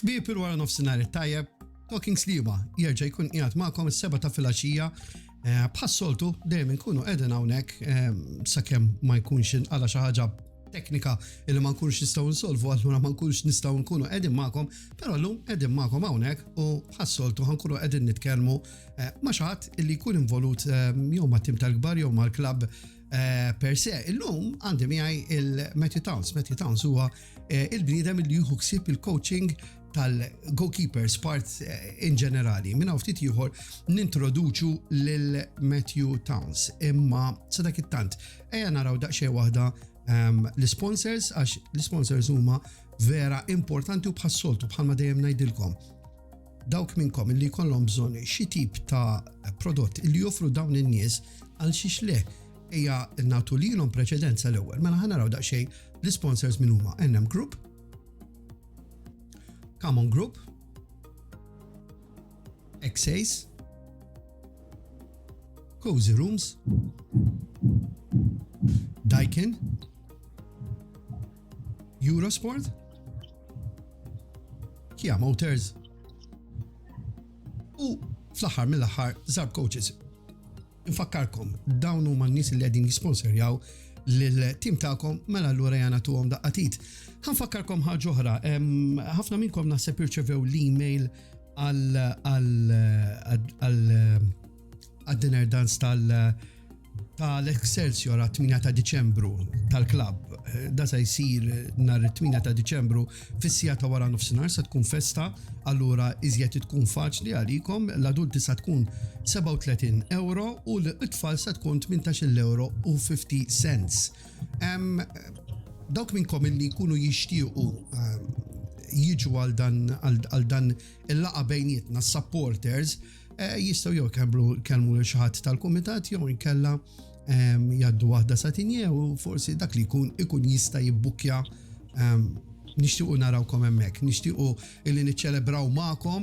Ħbieb il-wara nofsinhar it-tajjeb, Talking Sliema jerġa' jkun qiegħed magħkom is-7 ta' filgħaxija. Bħas-soltu dejjem inkunu qegħdin hawnhekk sakemm ma jkunx inqala xi ħaġa teknika li ma nkunx nistgħu nsolvu, allura ma nkunx nistgħu nkunu qegħdin magħkom, però llum qegħdin magħkom hawnhekk u bħas-soltu ħankunu qegħdin nitkellmu ma' xi ħadd illi jkun involut jew mat-tim tal-kbar jew mal-klabb per se. Illum għandi miegħi il-Matthew Towns. Matthew Towns huwa il-bniedem li jieħu ħsieb il-coaching tal-goalkeepers part in ġenerali. Minn hawn ftit ieħor nintroduċu lil Matthew Towns. Imma sa dak it-tant ejja naraw daqsxejn waħda l-sponsors għax l-sponsors huma vera importanti u bħas-soltu bħalma dejjem ngħidilkom. Dawk minnkom illi jkollhom bżonn xi tip ta' prodott illi joffru dawn in-nies għal xiex le ejja nagħtu lilhom preċedenza l-ewwel. Mela ħanaraw daqsxejn l-sponsors min huma NM Group, Common Group, Xace, Cozy Rooms, Daikin, Eurosport, Kia Motors u fl-aħħar mill-aħħar Zarb Coaches. Infakkarkom, dawn huma n-nies li qegħdin jisponsorjaw lill-tim tagħkom mela allura jana tuhom daqqatit. Ħanfakkarkom ħaġa oħra, ħafna minnkom naħseb irċevew l-email għad-dinner dance tal-Excelsior għat-8 ta' Diċembru tal-klabb. Da se jsir nhar 8 ta' Diċembru fis-sija ta' wara nofsinhar se tkun festa, allura iżjed tkun faċli għalikom, l-adulti se tkun €37 u l-itfal se tkun €18.50. Dawk minnkom illi jkunu jixtiequ jiġu għal dan il-laqa bejnietna supporters jistgħu jew kellmu xi ħadd tal-kumitat jew inkella jgħaddu waħda satinje u forsi dak li ikun jista' jibbukkja nixtiequ narawkom hemmhekk, nixtiequ illi niċċelebraw magħkom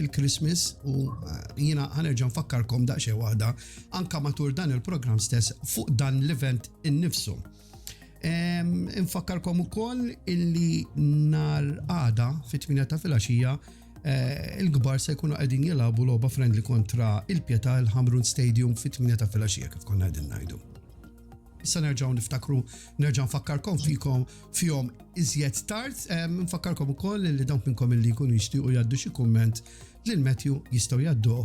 il-Christmas u jiena ħanerġa' nfakkarkom daqsxejn waħda anke matul dan il-programm stess fuq dan l-event innifsu. Infakkarkom ukoll illi nhar għada fit-8 ta' filgħaxija il-kbar se jkunu qegħdin jilagħbu logħba friendly kontra il-Pjetà il-Hamrun Stadium fit-8 ta' filgħaxija kif konna qegħdin ngħidu. Issa nerġa' nfakkarkom fihom iżjed tard, nfakkarkom ukoll li dawk minnkom illi jkunu jixtiequ jgħaddu xi kumment lil Matthew jistgħu jgħadduh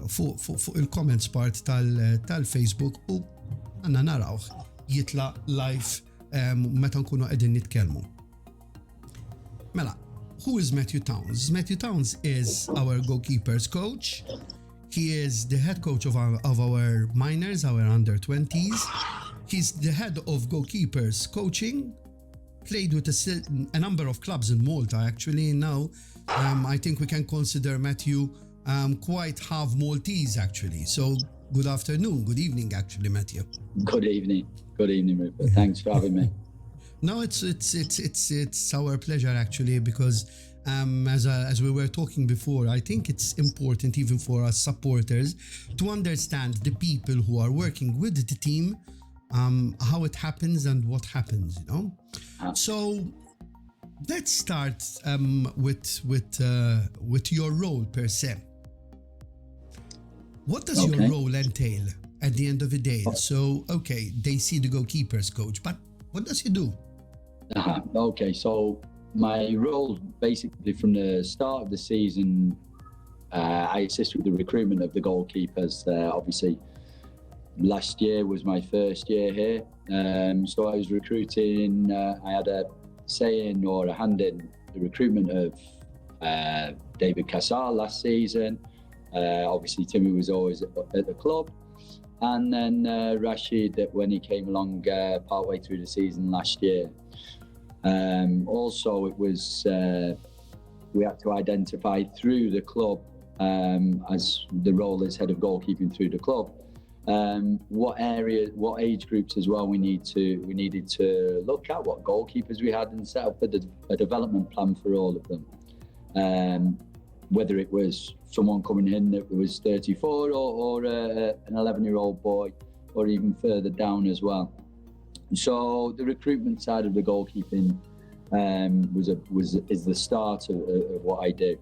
fuq il-comments part tal-Facebook u għandna narawh jitla live meta nkunu qegħdin nitkellmu. Mela, who is Matthew Towns? Matthew Towns is our goalkeepers coach. He is the head coach of our minors, our under-20s. He's the head of goalkeepers coaching. Played with a number of clubs in Malta, actually. Now, I think we can consider Matthew quite half Maltese, actually. So, good afternoon, good evening, actually, Matthew. Good evening, Rupert. Thanks for having me. No, it's our pleasure, actually, because as we were talking before, I think it's important even for us supporters to understand the people who are working with the team, how it happens and what happens, you know. So let's start with your role per se. What does your role entail at the end of the day? So, okay, they see the goalkeepers coach, but what does he do? Okay, so my role basically from the start of the season, I assist with the recruitment of the goalkeepers. Obviously, last year was my first year here, so I was recruiting. I had a say-in or a hand in the recruitment of David Casal last season. Obviously, Timmy was always at the club. And then Rashid, when he came along partway through the season last year. Also, it was we had to identify through the club, as the role as head of goalkeeping through the club, what age groups as well we needed to look at, what goalkeepers we had, and set up a development plan for all of them. Whether it was someone coming in that was 34 or an 11-year-old boy, or even further down as well. So the recruitment side of the goalkeeping is the start of what I do.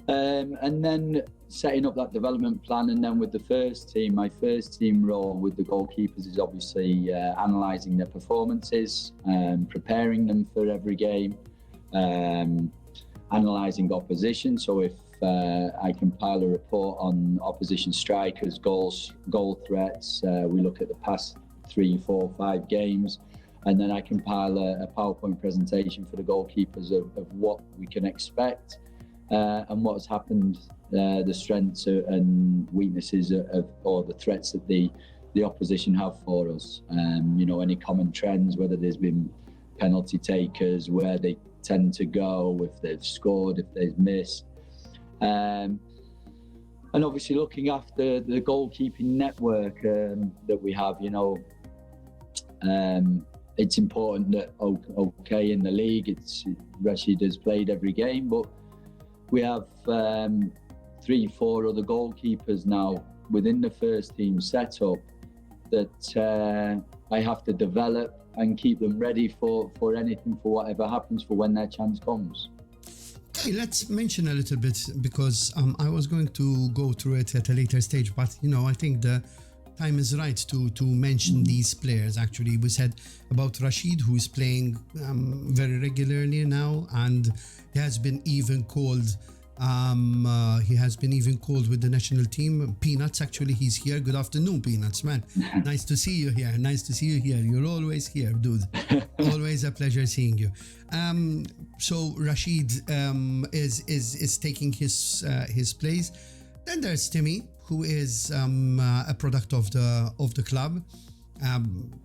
And then setting up that development plan, and then with the first team, my first team role with the goalkeepers is obviously analysing their performances, preparing them for every game, analysing opposition. So if I compile a report on opposition strikers, goal threats, we look at the past 3, 4, 5 games, and then I compile a PowerPoint presentation for the goalkeepers of what we can expect. And what has happened, the strengths and weaknesses or the threats that the opposition have for us. Any common trends, whether there's been penalty takers, where they tend to go, if they've scored, if they've missed. And obviously looking after the goalkeeping network that we have, it's important that, in the league, Rashid has played every game, but we have 3, 4 other goalkeepers now within the first team setup that I have to develop and keep them ready for anything, for whatever happens, for when their chance comes. Okay, let's mention a little bit, because I was going to go through it at a later stage, but I think the time is right to mention these players. Actually, we said about Rashid, who is playing very regularly now, and he has been even called with the national team. Peanuts, actually, he's here. Good afternoon, Peanuts, man. Nice to see you here. You're always here, dude. Always a pleasure seeing you. So Rashid is taking his place. Then there's Timmy, who is a product of the club.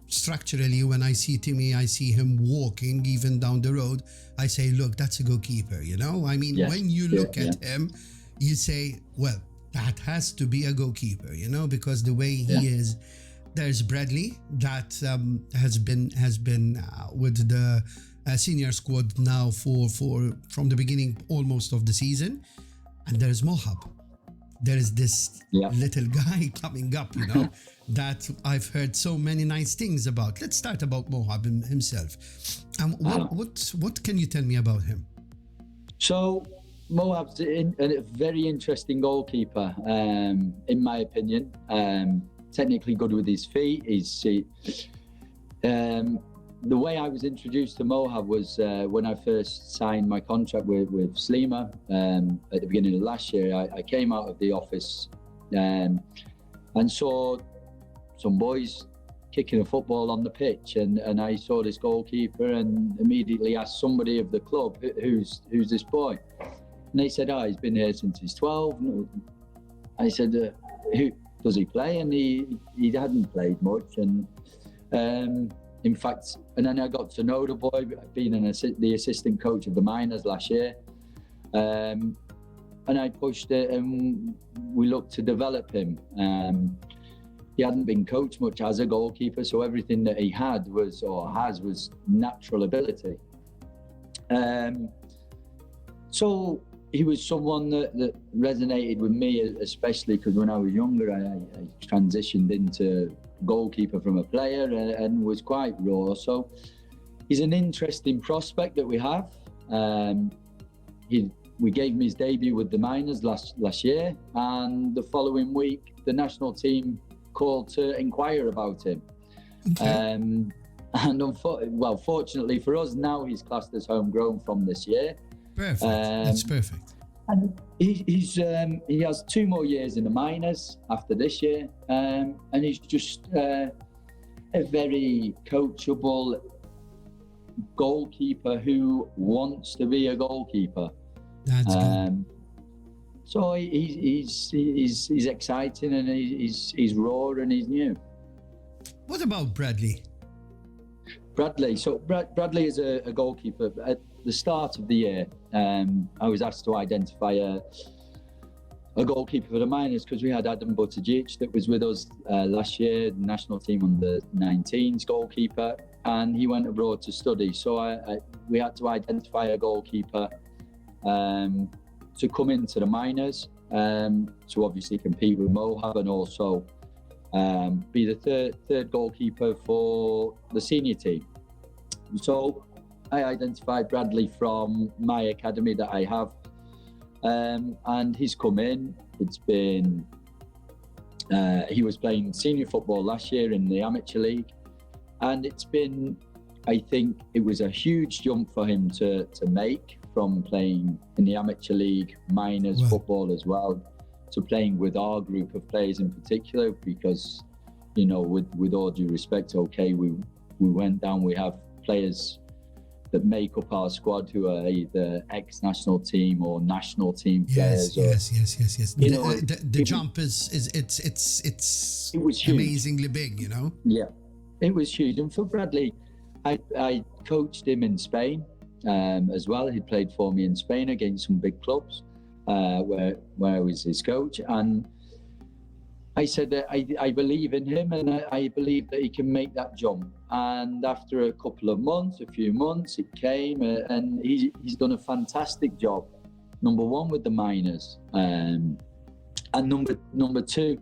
Structurally, when I see Timmy, I see him walking even down the road, I say, look, that's a goalkeeper, when you look at him, you say, well, that has to be a goalkeeper, because the way he is. There's Bradley, that has been with the senior squad now from the beginning almost of the season. And there's Mohab. There is this little guy coming up, that I've heard so many nice things about. Let's start about Mohab himself. What can you tell me about him? So Mohab's a very interesting goalkeeper, in my opinion. Technically good with his feet. The way I was introduced to Mohab was when I first signed my contract with Sliema at the beginning of last year. I came out of the office and saw some boys kicking a football on the pitch, and I saw this goalkeeper and immediately asked somebody of the club, who's this boy? And they said, he's been here since he's 12. I said, who does he play? And he hadn't played much, and in fact, and then I got to know the boy, being the assistant coach of the minors last year. And I pushed it, and we looked to develop him. He hadn't been coached much as a goalkeeper, so everything that he had was natural ability. So he was someone that resonated with me, especially because when I was younger, I transitioned into goalkeeper from a player and was quite raw. So he's an interesting prospect that we have. We gave him his debut with the minors last year, and the following week the national team called to inquire about him. Okay. And fortunately for us, now he's classed as homegrown from this year. Perfect. That's perfect. And he has 2 more years in the minors after this year, and he's just a very coachable goalkeeper who wants to be a goalkeeper. That's good. So he's exciting, and he's raw, and he's new. What about Bradley? So Bradley is a goalkeeper. At the start of the year, I was asked to identify a goalkeeper for the minors, because we had Adam Buttigieg that was with us last year, the national team under 19s goalkeeper, and he went abroad to study. So we had to identify a goalkeeper to come into the minors, to obviously compete with Mohab, and also be the third goalkeeper for the senior team. So I identified Bradley from my academy that I have, and he's come in. It's been he was playing senior football last year in the amateur league, and it's been, I think it was a huge jump for him to make from playing in the amateur league, minors football as well, to playing with our group of players in particular, because, you know, with all due respect, okay, we went down, we have players that make up our squad who are either ex-national team or national team players. Yes. You know, The jump is it was huge. Amazingly big, you know? Yeah, it was huge. And for Bradley, I coached him in Spain as well. He played for me in Spain against some big clubs where I was his coach. And I said that I believe in him, and I believe that he can make that jump. And after a few months, it came, and he's done a fantastic job. Number one with the minors, and number two,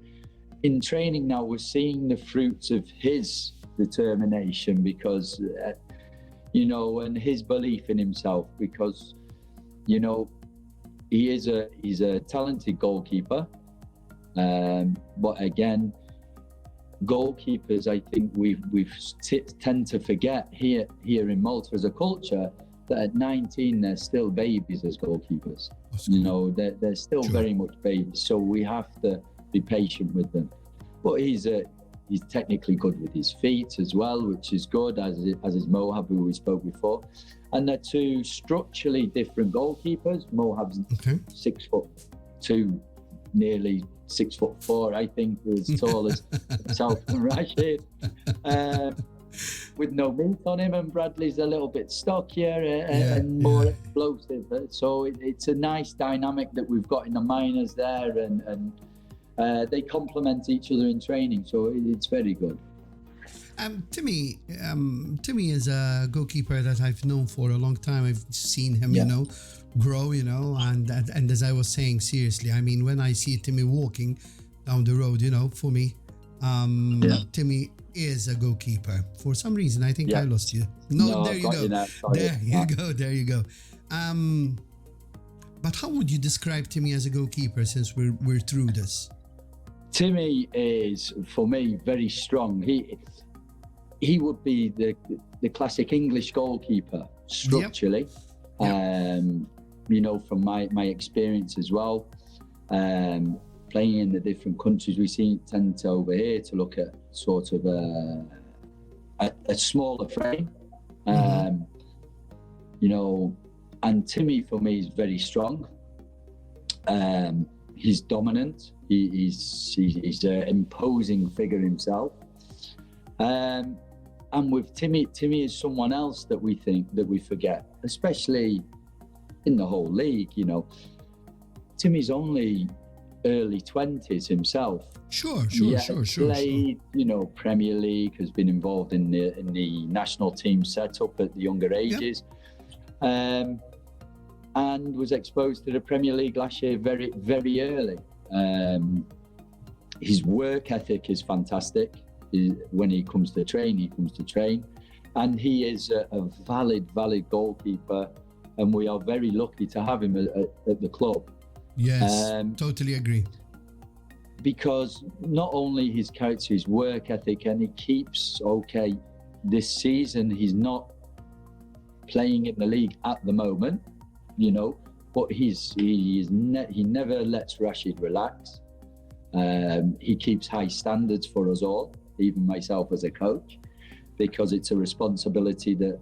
in training now, we're seeing the fruits of his determination, because you know, and his belief in himself, because, you know, he's a talented goalkeeper. But again, goalkeepers, I think we tend to forget here in Malta as a culture that at 19 they're still babies as goalkeepers. You know, they're still very much babies, so we have to be patient with them. But he's technically good with his feet as well, which is good, as is Mohab, who we spoke before. And they're two structurally different goalkeepers. Mohab's 6'2", nearly 6'4", I think, as tall as himself and Rashid, with no meat on him. And Bradley's a little bit stockier and more explosive. So it's a nice dynamic that we've got in the minors there, and they complement each other in training. So it's very good. Timmy is a goalkeeper that I've known for a long time. I've seen him, you know, grow, you know, and as I was saying, seriously, I mean, when I see Timmy walking down the road, you know, for me, Timmy is a goalkeeper. For some reason, I think I lost you. No, there you go. There you go. But how would you describe Timmy as a goalkeeper, since we're through this? Timmy is, for me, very strong. He would be the classic English goalkeeper structurally. You know, from my experience as well, playing in the different countries, we tend to over here to look at sort of a smaller frame. You know, and Timmy for me is very strong. He's dominant. He's an imposing figure himself. And with Timmy is someone else that we forget, especially in the whole league. You know, Timmy's only early 20s himself. Sure. Played, you know, Premier League, has been involved in the national team setup at the younger ages, and was exposed to the Premier League last year very, very early. His work ethic is fantastic. When he comes to train, and he is a valid goalkeeper, and we are very lucky to have him at the club. Yes, totally agree. Because not only his character, his work ethic, and he keeps, this season he's not playing in the league at the moment, you know, but he never lets Rashid relax. He keeps high standards for us all, even myself as a coach, because it's a responsibility that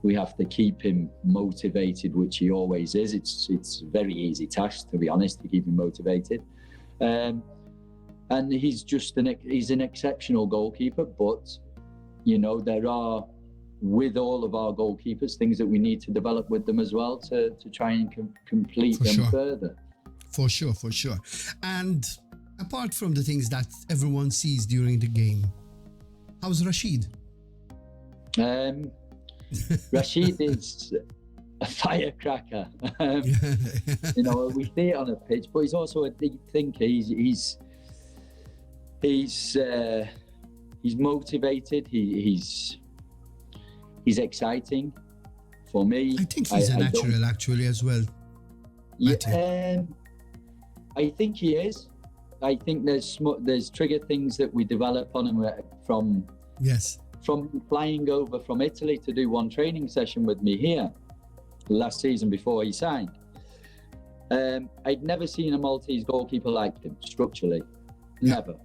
we have to keep him motivated, which he always is. It's a very easy task, to be honest, to keep him motivated. And he's he's an exceptional goalkeeper, but, you know, there are, with all of our goalkeepers, things that we need to develop with them as well to try and complete them further. For sure. And apart from the things that everyone sees during the game, how's Rashid? Rashid is a firecracker. You know, we see it on a pitch, but he's also a deep thinker. He's motivated. He's exciting. For me, I think he's a natural actually as well. Yeah, I think he is. I think there's trigger things that we develop on him from flying over from Italy to do one training session with me here last season before he signed. I'd never seen a Maltese goalkeeper like him structurally. Never.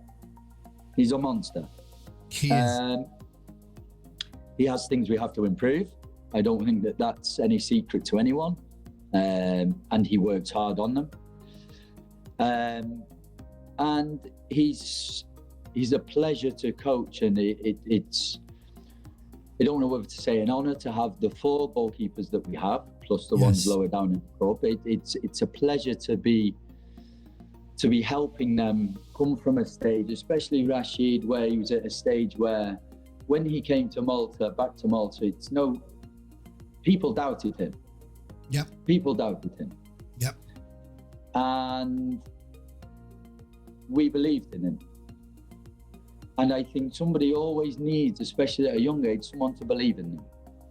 He's a monster. He is. He has things we have to improve. I don't think that that's any secret to anyone. And he works hard on them. And he's a pleasure to coach, and it's I don't know whether to say an honour to have the 4 goalkeepers that we have, plus the ones lower down in the cup. It's a pleasure to be helping them come from a stage, especially Rashid, where he was at a stage where when he came to Malta, back to Malta, people doubted him. Yep. People doubted him. Yep. And we believed in him. And I think somebody always needs, especially at a young age, someone to believe in them.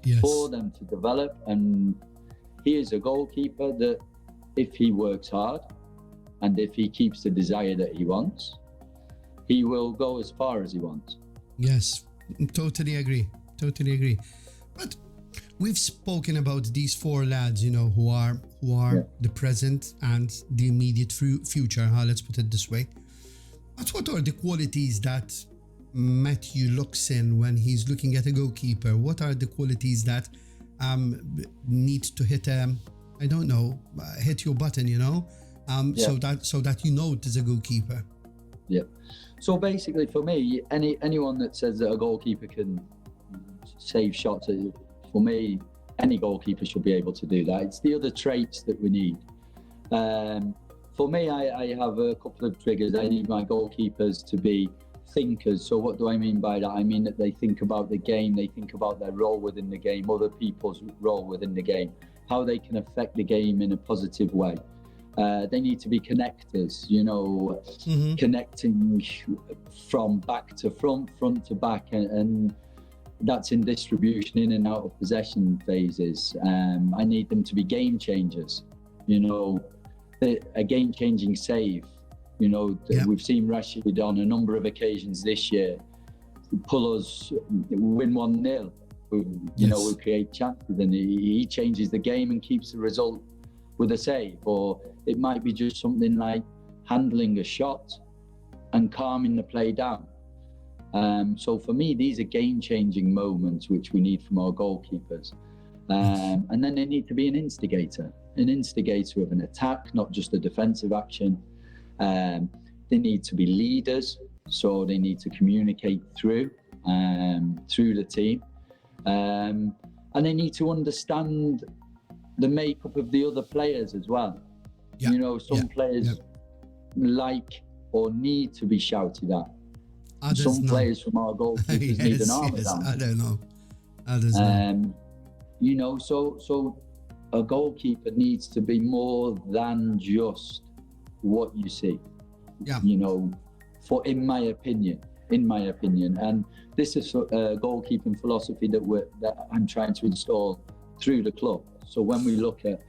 Yes. For them to develop. And he is a goalkeeper that if he works hard and if he keeps the desire that he wants, he will go as far as he wants. Yes, totally agree. But we've spoken about these 4 lads, who are the present and the immediate future. Let's put it this way. But what are the qualities that Matthew looks in when he's looking at a goalkeeper? What are the qualities that need to hit hit your button, so that it is a goalkeeper? Yeah. So basically, for me, anyone that says that a goalkeeper can save shots, for me, any goalkeeper should be able to do that. It's the other traits that we need. For me, I have a couple of triggers. I need my goalkeepers to be thinkers. So what do I mean by that? I mean that they think about the game, they think about their role within the game, other people's role within the game, how they can affect the game in a positive way. They need to be connectors, connecting from back to front to back, and that's in distribution, in and out of possession phases. I need them to be game changers, a game-changing save. We've seen Rashid on a number of occasions this year pull us, win 1-0. We create chances, and he changes the game and keeps the result with a save. Or it might be just something like handling a shot and calming the play down. So for me, these are game-changing moments which we need from our goalkeepers. And then they need to be an instigator of an attack, not just a defensive action. They need to be leaders, so they need to communicate through the team. And they need to understand the makeup of the other players as well. Some players like or need to be shouted at. Others Some players from our goalkeepers need an arm down. I don't know. Others no. So a goalkeeper needs to be more than just what you see. Yeah. In my opinion. And this is a goalkeeping philosophy that I'm trying to install through the club. So when we look at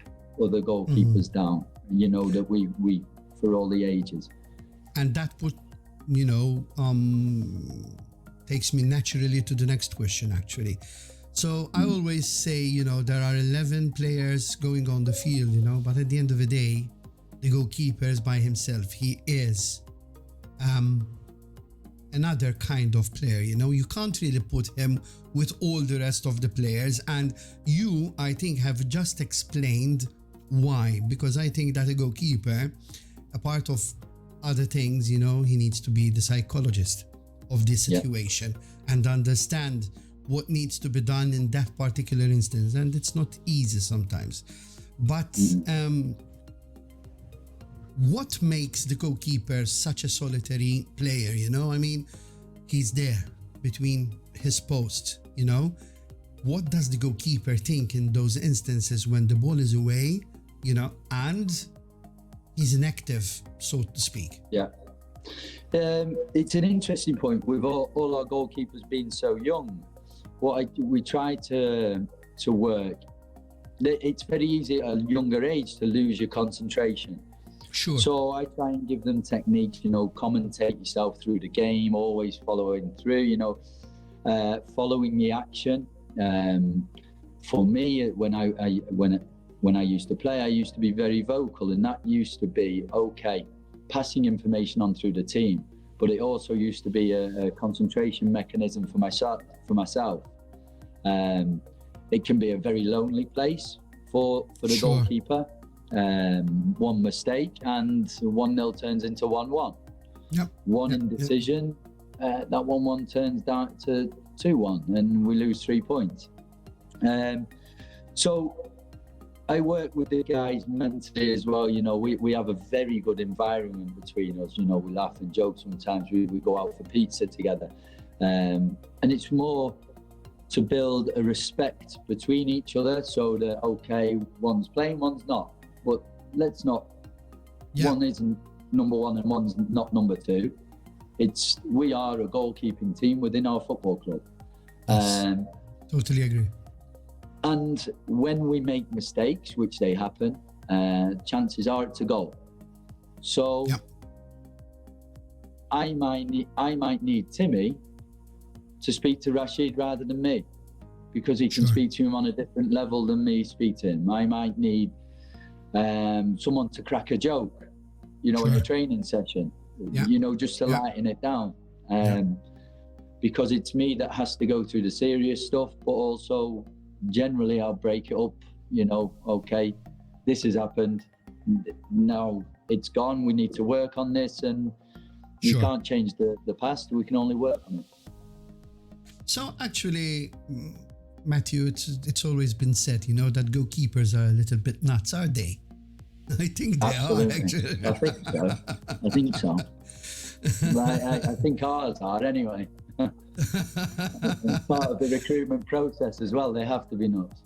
other goalkeepers down, that we for all the ages. And that would, takes me naturally to the next question, actually. So I always say, there are 11 players going on the field, but at the end of the day, the goalkeeper is by himself. He is another kind of player, you can't really put him with all the rest of the players. And you, I think, have just explained why, because I think that a goalkeeper, a part of other things, he needs to be the psychologist of this situation and understand what needs to be done in that particular instance. And it's not easy sometimes. But what makes the goalkeeper such a solitary player? He's there between his posts, What does the goalkeeper think in those instances when the ball is away, and he's inactive, so to speak? Yeah. It's an interesting point. With all our goalkeepers being so young, we try to work it's very easy at a younger age to lose your concentration. Sure. So I try and give them techniques, commentate yourself through the game, always following through, following the action. For me, when I used to play, I used to be very vocal, and that used to be passing information on through the team. But it also used to be a concentration mechanism for myself. It can be a very lonely place for the goalkeeper. One mistake and 1-0 turns into 1-1. Yep. One indecision, that 1-1 turns down to 2-1, and we lose 3 points. So I work with the guys mentally as well. We have a very good environment between us. We laugh and joke sometimes. We go out for pizza together, and it's more to build a respect between each other, so that one's playing, one's not, but let's not. One isn't number one and one's not number two. We are a goalkeeping team within our football club. Yes. Totally agree. And when we make mistakes, which they happen, chances are it's a goal. So I might need Timmy to speak to Rashid rather than me, because he can speak to him on a different level than me speak to him. I might need someone to crack a joke, in a training session, just to lighten it down. Because it's me that has to go through the serious stuff, but also generally I'll break it up, this has happened, now it's gone, we need to work on this, and you can't change the past, we can only work on it. So actually, Matthew, it's always been said, that goalkeepers are a little bit nuts, are they? I think they are, actually. I think so. I think ours are anyway. Part of the recruitment process as well, they have to be nuts.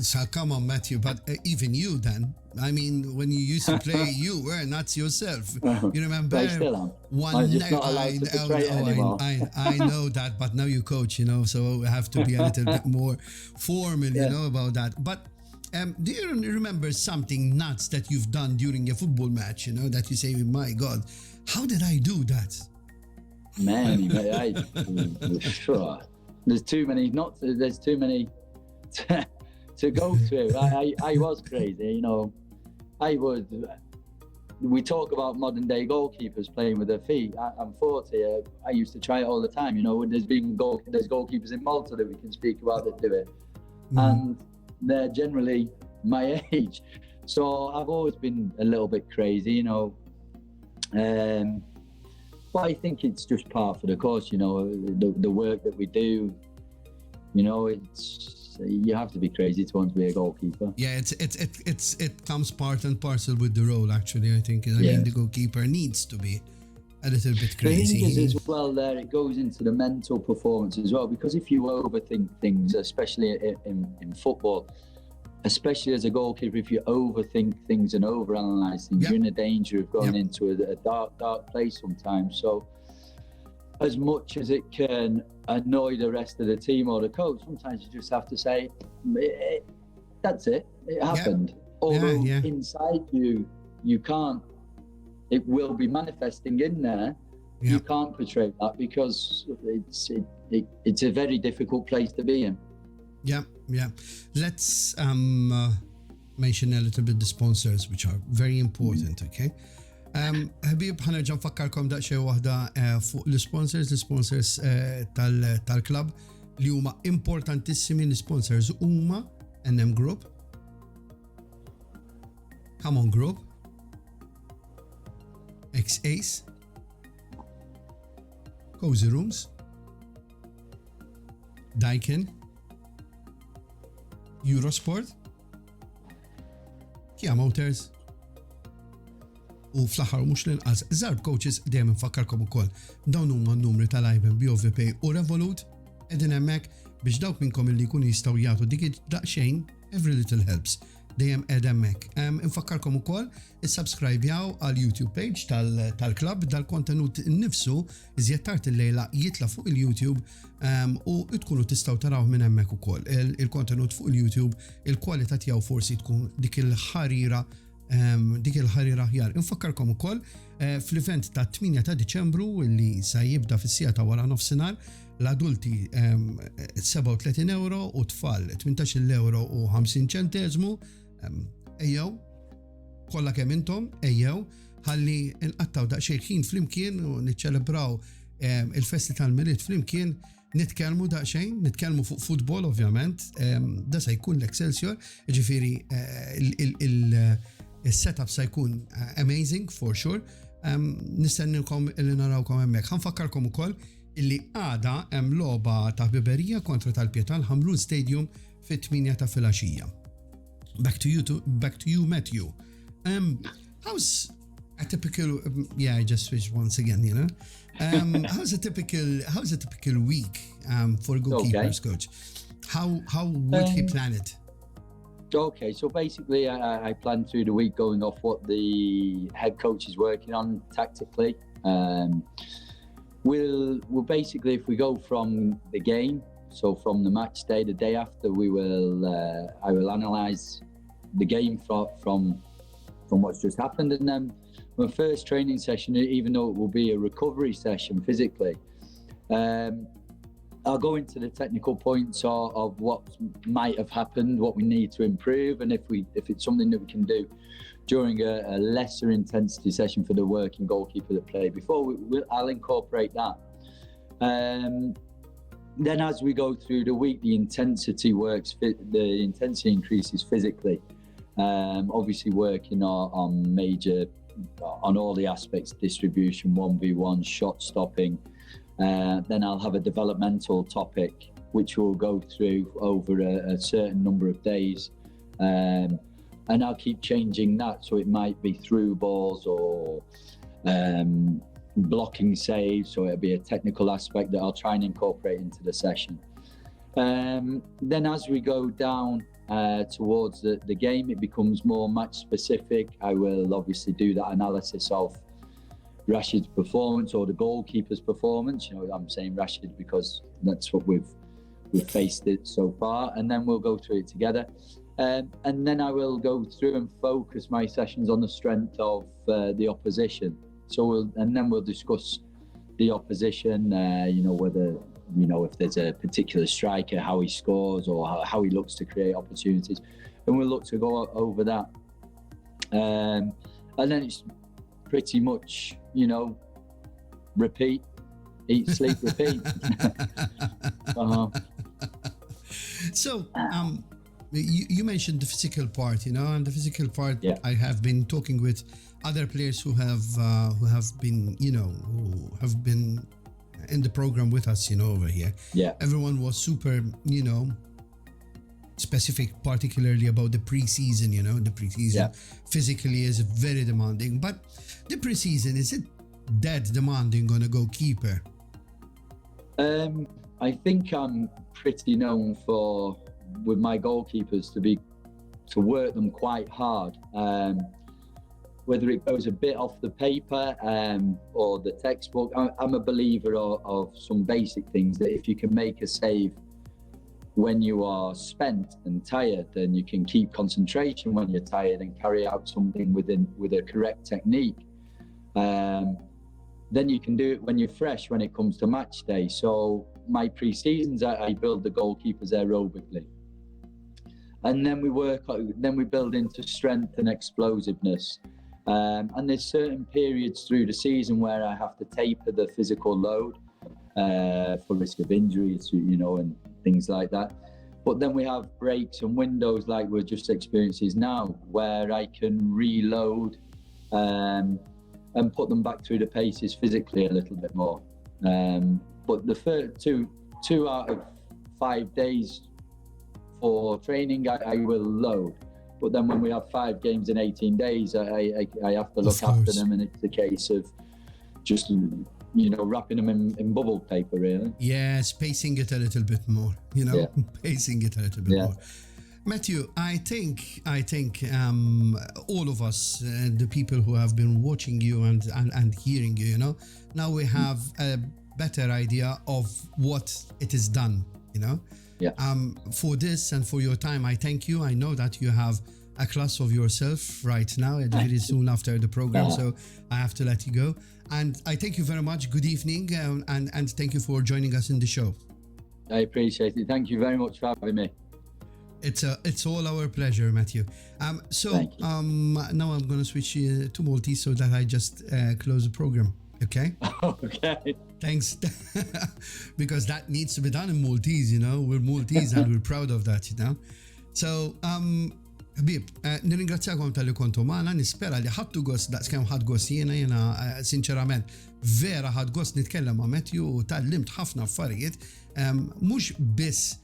So come on, Matthew, but even you then, I mean, when you used to play, you were nuts yourself. You remember? I still am. One I'm just not allowed to portray it anymore. I know that, but now you coach, so I have to be a little bit more formal, about that. But do you remember something nuts that you've done during a football match, that you say, my God, how did I do that? Man, there's too many to go through. I was crazy, we talk about modern day goalkeepers playing with their feet. I'm 40. I used to try it all the time. There's goalkeepers in Malta that we can speak about that do it, and they're generally my age. So I've always been a little bit crazy, But I think it's just part for the course, the work that we do. You have to be crazy to want to be a goalkeeper. Yeah, it comes part and parcel with the role. Actually, I think. I mean, the goalkeeper needs to be a little bit crazy. The thing is as well, there it goes into the mental performance as well. Because if you overthink things, especially in football, especially as a goalkeeper, if you overthink things and overanalyze things, you're in a danger of going into a dark place sometimes. So as much as it can annoy the rest of the team or the coach, sometimes you just have to say, that's it, it happened. Although inside you can't, it will be manifesting in there. You can't portray that because it's a very difficult place to be in. Yeah. Let's mention a little bit the sponsors, which are very important, okay? Habib, ħanerġa' nfakkarkom daqsxejn waħda fuq l-sponsors tal-club li huma importantissimi. L-sponsors huma NM Group, Come On Group, X-Ace, Cozy Rooms, Daikin, Eurosport, Kia Motors, u fl-aħħar mhux l-inqas Zarb Coaches dejjem infakkarkom ukoll dawn huma n-numri tal-IBAN BOVP u Revolut qegħdin hemmhekk biex dawk minnkom illi jkunu jistgħu jagħtu dik daqsxejn every little helps. dejjem edemmek. Infakkarkom ukoll is-subscribjaw għal YouTube page tal-club, dal-kontenut nifsu iżjed tard il-lejla jitla fuq il-YouTube u tkunu tistgħu taraw minn hemmhekk ukoll. Il-kontenut fuq il-YouTube, il-kwalità tiegħu forsi tkun dik il-ħarira ħjar. Infakkarkom ukoll fl-event ta' 8 ta' Diċembru li sa jibda fis-sija ta' wara nofsinhar, l-adulti 37 euro u tfal 18 euro u 50 ċentesmu. Ejjew, kollha kemm intom, ejjew, ħalli nqattaw daqsxejn ħin flimkien u niċċelebraw il-festi tal-miliet flimkien, nitkellmu daqsxejn, nitkellmu fuq futbol ovvjament, da se jkun l-Excelsior, ġifieri il-setup se jkun amazing for sure. Nistennikom illi narawkom hemmhekk. Ħanfakkarkom ukoll illi għada hemm logħba ta' ħbiberija kontra tal-Pjetal Hamrun Stadium fit-8 ta' filgħaxija. Back to you, Matthew. How's a typical? Yeah, I just switched once again. You know, how's a typical week for a goalkeepers coach? How would he plan it? Okay, so basically, I plan through the week going off what the head coach is working on tactically. We'll basically, if we go from the game, so from the match day, the day after, I will analyse the game from what's just happened, and then my first training session, even though it will be a recovery session physically, I'll go into the technical points of what might have happened, what we need to improve, and if it's something that we can do during a lesser intensity session for the working goalkeeper that played before, I'll incorporate that. Then as we go through the week, the intensity increases physically. Obviously working on all the aspects, distribution, 1v1, shot stopping. Then I'll have a developmental topic, which we'll go through over a certain number of days. And I'll keep changing that. So it might be through balls or blocking saves, so it'll be a technical aspect that I'll try and incorporate into the session. Then as we go down towards the game, it becomes more match specific. I will obviously do that analysis of Rashid's performance or the goalkeeper's performance. You know, I'm saying Rashid because that's what we've faced it so far, and then we'll go through it together. And then I will go through and focus my sessions on the strength of the opposition. So we'll discuss the opposition, whether, if there's a particular striker, how he scores or how he looks to create opportunities. And we'll look to go over that. And then it's pretty much, repeat, eat, sleep, repeat. So, you mentioned the physical part, and the physical part, yeah. I have been talking with other players who have been in the program with us, over here. Yeah. Everyone was super, specific, particularly about the preseason, the preseason. Yeah. Physically is very demanding, but the preseason, is it that demanding on a goalkeeper? I think I'm pretty known for, with my goalkeepers, to work them quite hard. Whether it goes a bit off the paper or the textbook, I'm a believer of some basic things, that if you can make a save when you are spent and tired, then you can keep concentration when you're tired and carry out something with a correct technique. Then you can do it when you're fresh when it comes to match day. So my pre-seasons, I build the goalkeepers aerobically. And then we build into strength and explosiveness. And there's certain periods through the season where I have to taper the physical load for risk of injury, and things like that. But then we have breaks and windows like we're just experiencing now, where I can reload and put them back through the paces physically a little bit more. But the first two out of 5 days for training, I will load. But then when we have 5 games in 18 days, I have to look after them, and it's a case of just, wrapping them in bubble paper, really. Yeah, spacing it a little bit more, Yeah. Pacing it a little bit Yeah. more. Matthew, I think all of us, the people who have been watching you and hearing you, now we have a better idea of what it is done, Yeah. For this and for your time, I thank you. I know that you have a class of yourself right now, very soon after the program, so I have to let you go. And I thank you very much. Good evening, and thank you for joining us in the show. I appreciate it. Thank you very much for having me. It's all our pleasure, Matthew. So Thank you. now I'm going to switch to Maltese so that I just close the program. Okay. Okay. Thanks. Because that needs to be done in Maltese, We're Maltese and we're proud of that, So, Habib, nirringrazzjakom tal-li kontu maħna, nispera li ħadtu gost daqskemm ħadd gost jiena sinċerament vera ħadd gost nitkellem ma' Matthew u tal-limt ħafna affarijiet, mhux biss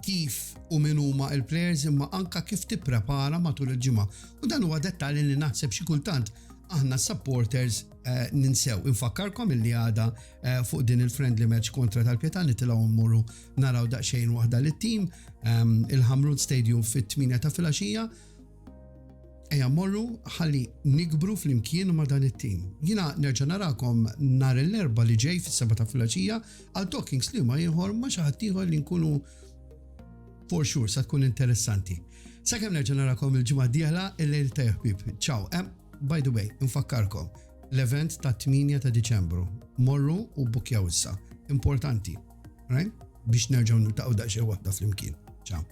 kif u min huma il-players imma anka kif tipprepara matul il-ġimgħa. U dan huwa dettalji li naħseb xi kultant aħna supporters ninsew. Infakkarkom illi għada fuq din il-friendly match kontra tal-Pjetan nitilgħu mmorru naraw daqsxejn waħda lit-tim il-Hamrun Stadium fit-8 ta' filgħaxija. Ejja morru ħalli nikbru fl-imkien ma' dan it-tim. Jiena nerġa' narakom nhar l-erba' li ġej fis-7 ta' filgħaxija għal Talking Sliema ieħor ma' xi ħadd ieħor li nkunu for sure sa tkun interessanti. Sakemm nerġa' narakom il-ġimgħa d-dieħla il-lejl ta' ħbieb. Ciao. By the way, infakkarkom l-event ta' 8 ta' Diċembru. Morru u bukjaw issa. Importanti, right? Biex nerġgħu niltaqgħu daqsxejn waħda flimkien. Ciao.